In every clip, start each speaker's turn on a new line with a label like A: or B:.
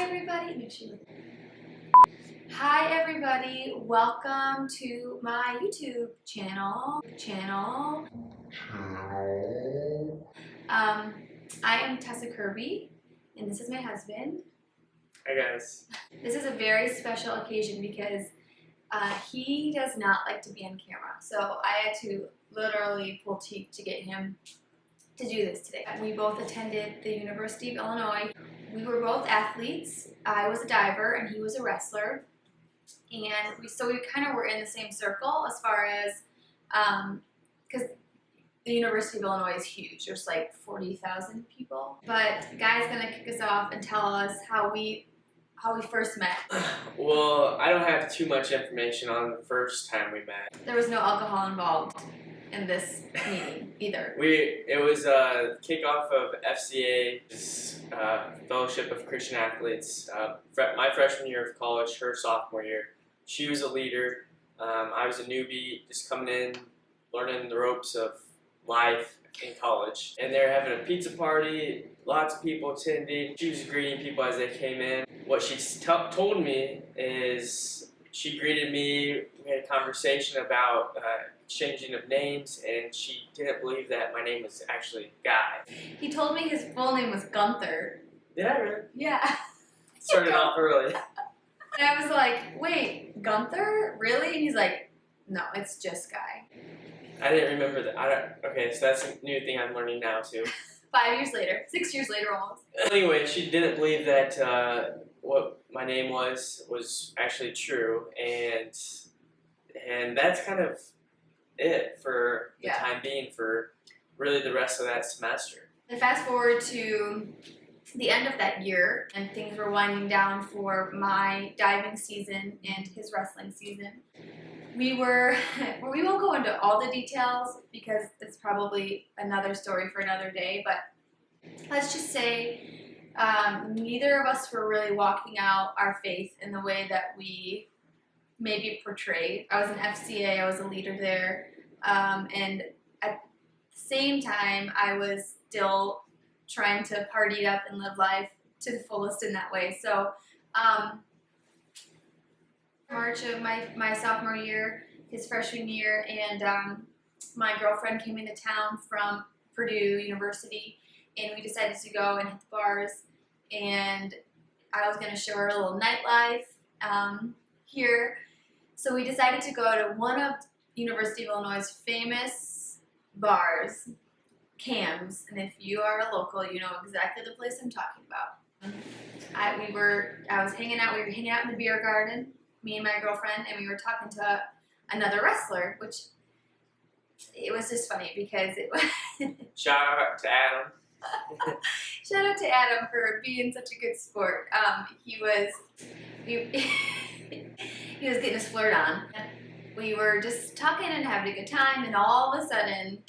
A: Hi everybody, welcome to my YouTube channel. I am Tessa Kirby, and this is my husband.
B: Hi guys.
A: This is a very special occasion because he does not like to be on camera, so I had to literally pull teeth to get him to do this today. We both attended the University of Illinois. We were both athletes. I was a diver and he was a wrestler. And we kind of were in the same circle as far as, because the University of Illinois is huge. There's like 40,000 people. But the guy's gonna kick us off and tell us how we first met.
B: Well, I don't have too much information on the first time we met.
A: There was no alcohol involved in this meeting either.
B: It was a kickoff of FCA, Fellowship of Christian Athletes. My freshman year of college, her sophomore year. She was a leader. I was a newbie, just coming in, learning the ropes of life in college. And they're having a pizza party, lots of people attending. She was greeting people as they came in. What she told me is she greeted me, we had a conversation about changing of names, and she didn't believe that my name was actually Guy.
A: He told me his full name was Gunther.
B: Did I really?
A: Yeah.
B: Started off early.
A: And I was like, wait, Gunther? Really? And he's like, no, it's just Guy.
B: I didn't remember that. Okay, so that's a new thing I'm learning now too.
A: 5 years later, 6 years later almost.
B: Anyway, she didn't believe that what my name was actually true, and that's kind of it for the time being, for really the rest of that semester.
A: And fast forward to the end of that year, and things were winding down for my diving season and his wrestling season. We won't go into all the details because it's probably another story for another day, but let's just say neither of us were really walking out our faith in the way that we maybe portrayed. I was an FCA, I was a leader there, and at the same time I was still trying to party it up and live life to the fullest in that way. So March of my sophomore year, his freshman year, and my girlfriend came into town from Purdue University, and we decided to go and hit the bars, and I was going to show her a little nightlife here. So we decided to go to one of University of Illinois' famous bars, Cam's, and if you are a local, you know exactly the place I'm talking about. We were hanging out in the beer garden, me and my girlfriend, and we were talking to another wrestler, which it was just funny because it was
B: Shout out to Adam.
A: Shout out to Adam for being such a good sport. He was getting his flirt on. We were just talking and having a good time, and all of a sudden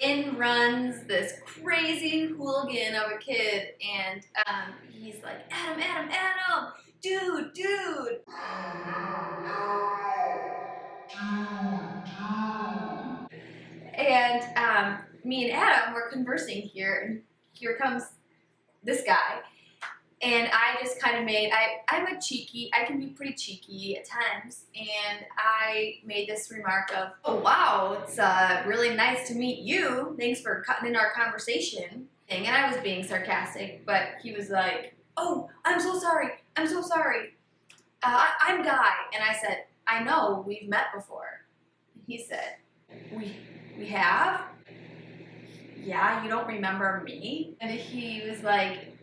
A: in runs this crazy hooligan of a kid, and he's like, Adam, dude. And me and Adam were conversing here, and here comes this guy. And I just kind of I can be pretty cheeky at times, and I made this remark of, oh wow, it's really nice to meet you. Thanks for cutting in our conversation. And I was being sarcastic, but he was like, oh, I'm so sorry. I'm Guy. And I said, I know, we've met before. And he said, we have? Yeah, you don't remember me? And he was like,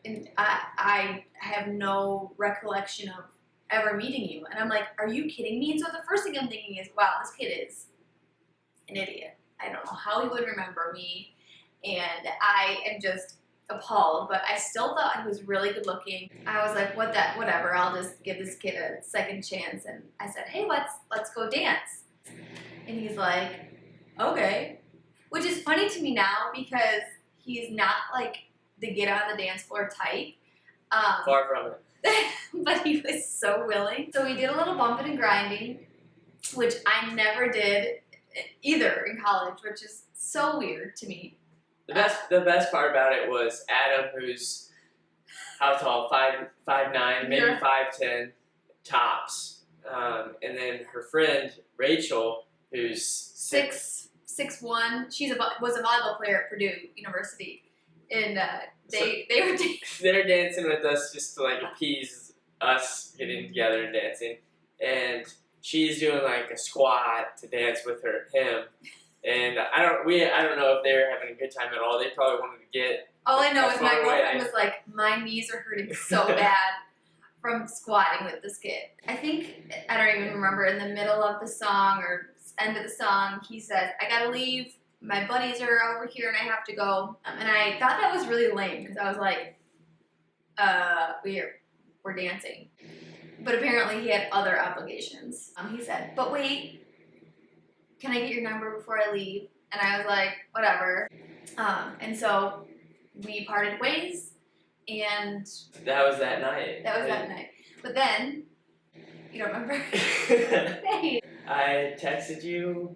A: and I have no recollection of ever meeting you. And I'm like, are you kidding me? And so the first thing I'm thinking is, wow, this kid is an idiot. I don't know how he would remember me. And I am just appalled, but I still thought he was really good looking. I was like, whatever, I'll just give this kid a second chance. And I said, hey, let's go dance. And he's like, okay. Which is funny to me now because he's not like the get on the dance floor type.
B: Far from it.
A: But he was so willing. So we did a little bumping and grinding, which I never did either in college, which is so weird to me.
B: The best part about it was Adam, who's how tall? 5'9", maybe
A: Yeah.
B: 5'10", tops. And then her friend Rachel, who's
A: 6'1". Was a volleyball player at Purdue University, and they were.
B: They're dancing with us just to like appease us getting together and dancing, and she's doing like a squat to dance with him, and I don't know if they were having a good time at all. They probably wanted to get.
A: All I know is my
B: far
A: girlfriend
B: away.
A: was like, my knees are hurting so bad from squatting with this kid. I think, I don't even remember, in the middle of the song or end of the song, he says, I gotta leave, my buddies are over here and I have to go. And I thought that was really lame because I was like, we're dancing. But apparently he had other obligations. He said, but wait, can I get your number before I leave? And I was like, whatever. And so we parted ways, and
B: that was that night.
A: that night. But then, you don't remember? Hey.
B: I texted you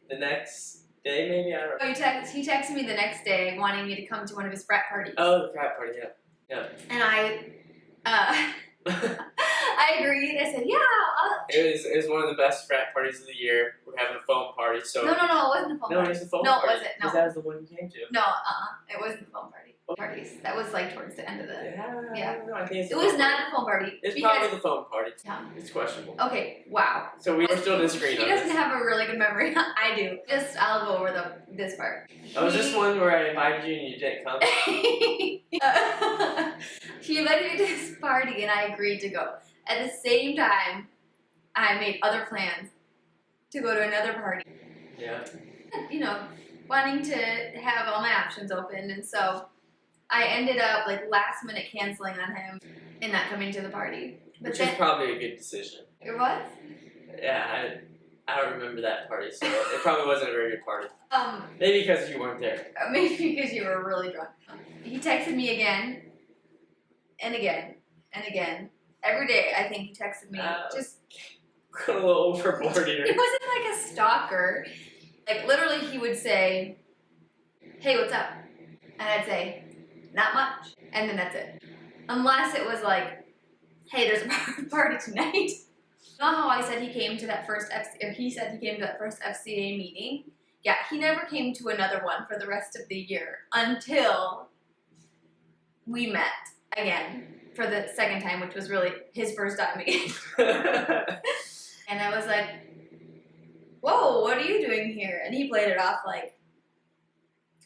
B: the next day, maybe, I don't know.
A: Oh, he texted me the next day wanting me to come to one of his frat parties.
B: Oh, the frat party, yeah.
A: And I agreed. I said, yeah.
B: It was one of the best frat parties of the year. We're having a foam party, so.
A: No, it wasn't a phone
B: No,
A: party.
B: it was a foam
A: No,
B: party.
A: it wasn't. No.
B: Because that was the one you came to.
A: No, it wasn't the phone party. Parties. That was like towards the end of the.
B: Yeah. I don't know, I think it's
A: It
B: the
A: was
B: foam
A: not
B: party.
A: a phone party.
B: It's
A: because-
B: probably the foam party.
A: Yeah.
B: It's questionable.
A: Okay, wow.
B: So we were still disagreeing
A: He
B: on
A: doesn't
B: this.
A: have a really good memory. I do. I'll go over this part.
B: Oh, was this one where I invited you and you didn't come?
A: He invited me to his party and I agreed to go. At the same time, I made other plans to go to another party.
B: Yeah.
A: You know, wanting to have all my options open, and so I ended up like last minute canceling on him and not coming to the party. But
B: Which
A: then,
B: was probably a good decision.
A: it was?
B: Yeah, I don't remember that party, so it probably wasn't a very good party. Maybe because you weren't there.
A: Maybe because you were really drunk. He texted me again and again and again. Every day, I think he texted me. Just
B: A little overboard here.
A: He wasn't like a stalker. Like literally, he would say, "Hey, what's up?" And I'd say, "Not much," and then that's it. Unless it was like, "Hey, there's a party tonight." You know how I said he came to that first FCA meeting? Yeah, he never came to another one for the rest of the year until we met again for the second time, which was really his first time again. And I was like, whoa, what are you doing here? And he played it off like,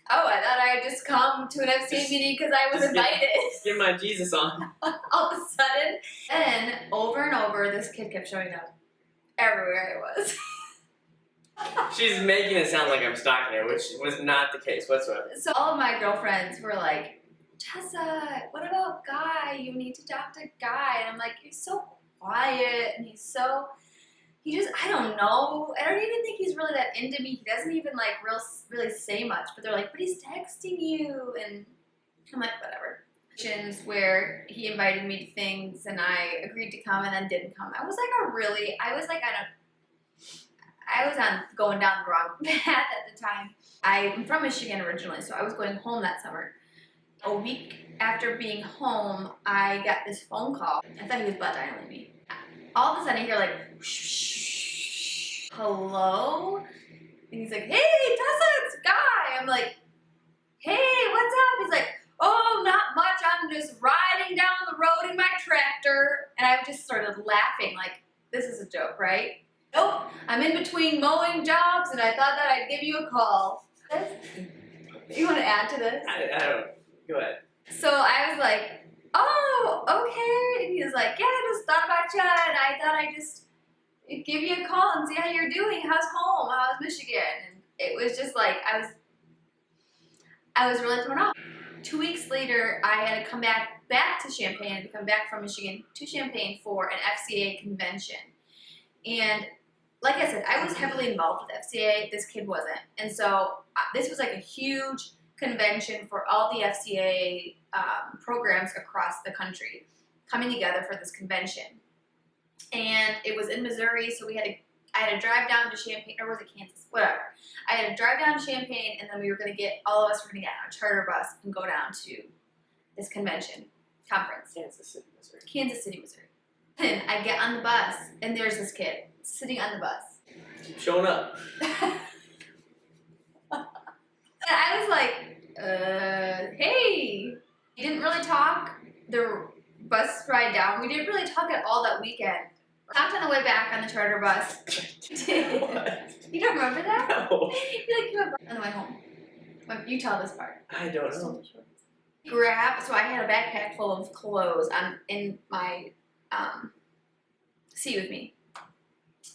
A: oh, I thought I'd just come to an FCA meeting because I was invited.
B: Get my Jesus on.
A: All of a sudden. Then, over and over, this kid kept showing up everywhere I was.
B: She's making it sound like I'm stalking her, which was not the case whatsoever.
A: So all of my girlfriends were like, Tessa, what about Guy? You need to talk to Guy. And I'm like, he's so quiet and I don't know. I don't even think he's really that into me. He doesn't even like really say much. But they're like, but he's texting you. And I'm like, whatever. Where he invited me to things and I agreed to come and then didn't come. I was on going down the wrong path at the time. I'm from Michigan originally, so I was going home that summer. A week after being home, I got this phone call. I thought he was butt dialing me. All of a sudden I hear like, shh, hello? And he's like, hey, Tessa, it's Guy. I'm like, hey, what's up? He's like, oh, not much. I'm just riding down the road in my tractor. And I just started laughing like, this is a joke, right? Nope, I'm in between mowing jobs and I thought that I'd give you a call. You want to add to this?
B: I don't. Go ahead.
A: So I was like, oh, okay. And he was like, yeah, I just thought about you and I thought I'd just give you a call and see how you're doing. How's home? How's Michigan? And it was just like, I was really thrown off. 2 weeks later, I had to come back to Champaign, to come back from Michigan to Champaign for an FCA convention. And like I said, I was heavily involved with FCA. This kid wasn't. And so this was like a huge convention for all the FCA programs across the country coming together for this convention. And it was in Missouri, so I had to drive down to Champaign, or was it Kansas? Whatever. I had to drive down to Champaign, and then all of us were going to get on a charter bus and go down to this convention. conference.
B: Kansas City, Missouri.
A: Kansas City, Missouri. And I get on the bus, and there's this kid sitting on the bus.
B: Keep showing up.
A: And I was like, hey. We didn't really talk the bus ride down. We didn't really talk at all that weekend. Talked on the way back on the charter bus.
B: What?
A: You don't remember that?
B: No.
A: You on the way home. You tell this part.
B: I don't know.
A: So I had a backpack full of clothes in my seat with me.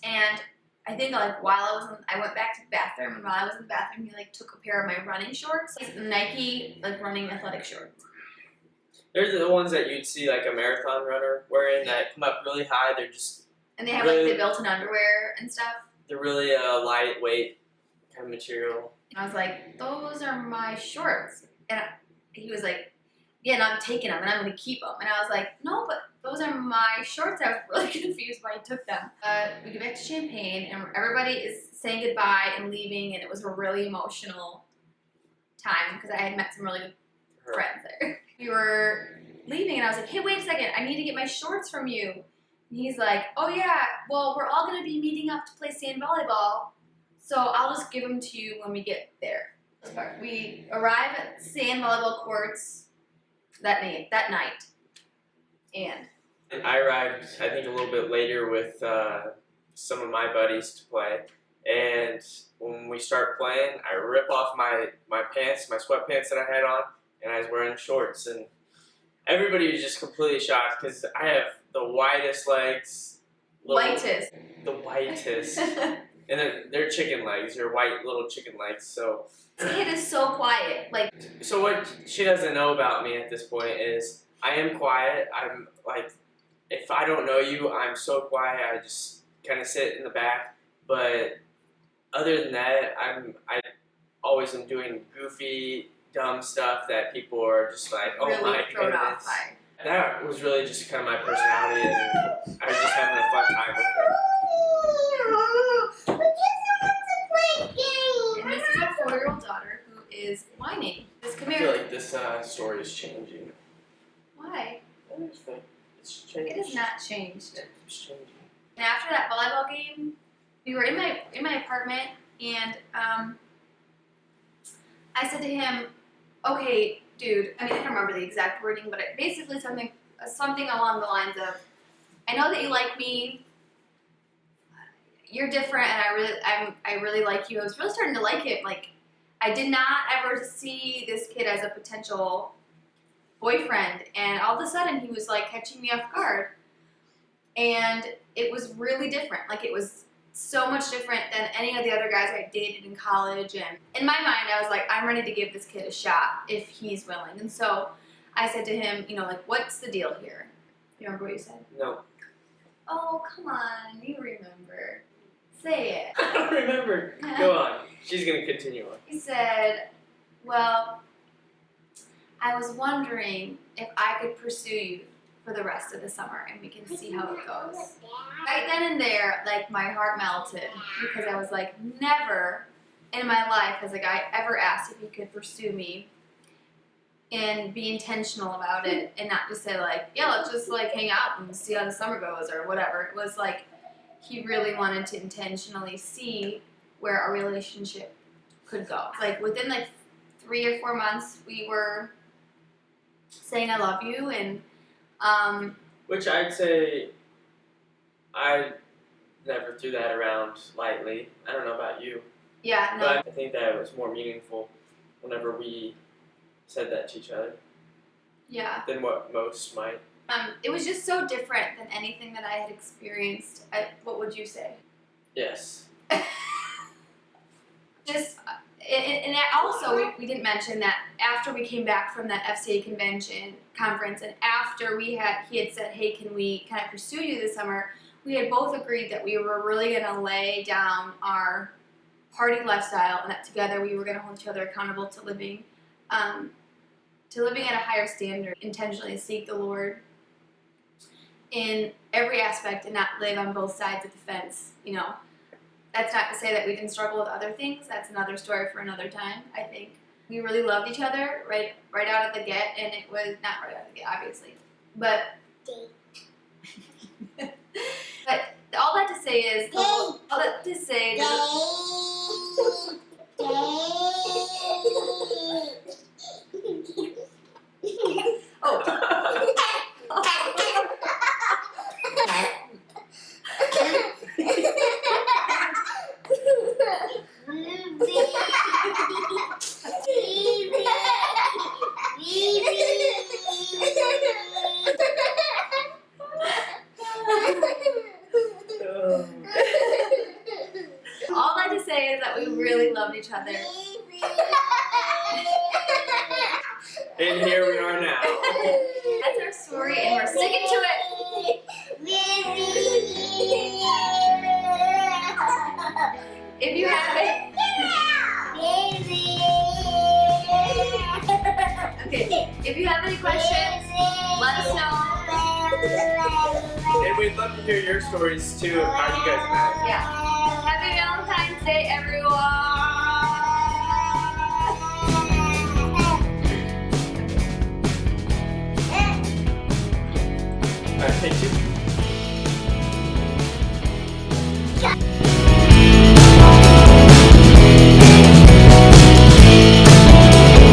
A: And I think like I went back to the bathroom, and while I was in the bathroom, he like took a pair of my running shorts, like Nike like running athletic shorts.
B: They're the ones that you'd see like a marathon runner wearing that come up really high. They're just
A: and they have
B: really,
A: like the built-in underwear and stuff.
B: They're really lightweight kind of material.
A: And I was like, those are my shorts, and he was like, yeah, and I'm taking them and I'm gonna keep them. And I was like, no, but those are my shorts. I was really confused why he took them. We get back to Champaign, and everybody is saying goodbye and leaving, and it was a really emotional time because I had met some really good friends there. We were leaving, and I was like, hey, wait a second, I need to get my shorts from you. And he's like, oh yeah, well, we're all gonna be meeting up to play sand volleyball, so I'll just give them to you when we get there. We arrive at sand volleyball courts that night, and
B: I arrived, I think, a little bit later with some of my buddies to play. And when we start playing, I rip off my pants, my sweatpants that I had on, and I was wearing shorts. And everybody was just completely shocked because I have the widest legs.
A: The
B: whitest. And they're chicken legs. They're white little chicken legs. So
A: this kid is so quiet. Like.
B: So what she doesn't know about me at this point is I am quiet. I'm like, if I don't know you, I'm so quiet. I just kind of sit in the back. But other than that, I always am doing goofy, dumb stuff that people are just like, oh
A: really
B: my
A: thrown
B: goodness.
A: Off by.
B: That was really just kind of my personality, and I was just having a fun time with it.
A: And this is our 4-year-old daughter who is whining. Come
B: I
A: here.
B: feel like this story is changing.
A: Why?
B: It's changed.
A: It has not changed.
B: It's changing.
A: And after that volleyball game, we were in my apartment, and I said to him, okay, dude, I mean, I don't remember the exact wording, but it basically something along the lines of, I know that you like me, you're different, and I really like you. I was really starting to like him. Like, I did not ever see this kid as a potential boyfriend, and all of a sudden he was like catching me off guard, and it was really different. Like, it was so much different than any of the other guys I dated in college. And in my mind, I was like, I'm ready to give this kid a shot if he's willing. And so I said to him, you know, like, what's the deal here? You remember what you said?
B: No.
A: Oh, come on, you remember. Say it.
B: I don't remember. Go on. She's going to continue on.
A: He said, well, I was wondering if I could pursue you for the rest of the summer, and we can see how it goes. Right then and there, like, my heart melted, because I was like, never in my life has a guy ever asked if he could pursue me and be intentional about it, and not just say like, yeah, let's just like hang out and see how the summer goes or whatever. It was like he really wanted to intentionally see where our relationship could go. Like, within like 3 or 4 months, we were saying I love you, and
B: which I'd say I never threw that around lightly. I don't know about you.
A: Yeah, no.
B: But I think that it was more meaningful whenever we said that to each other.
A: Yeah.
B: Than what most might.
A: It was just so different than anything that I had experienced. What would you say?
B: Yes.
A: Just, and also we didn't mention that after we came back from that FCA conference, and after he had said, hey, can we kind of pursue you this summer, we had both agreed that we were really going to lay down our party lifestyle, and that together we were going to hold each other accountable to living at a higher standard, intentionally seek the Lord in every aspect and not live on both sides of the fence. You know, that's not to say that we didn't struggle with other things. That's another story for another time. I think we really loved each other right out of the get, and it was not right out of the get, obviously. But all that to say is all that to say all that to say is that we really loved each other.
B: And here we are now.
A: That's our story, and we're sticking to it. If you have it. Okay, if you have any questions, let us know.
B: And we'd love to hear your stories too of how you guys met.
A: Yeah. Happy Valentine's Day, everyone.
B: Alright, thank you.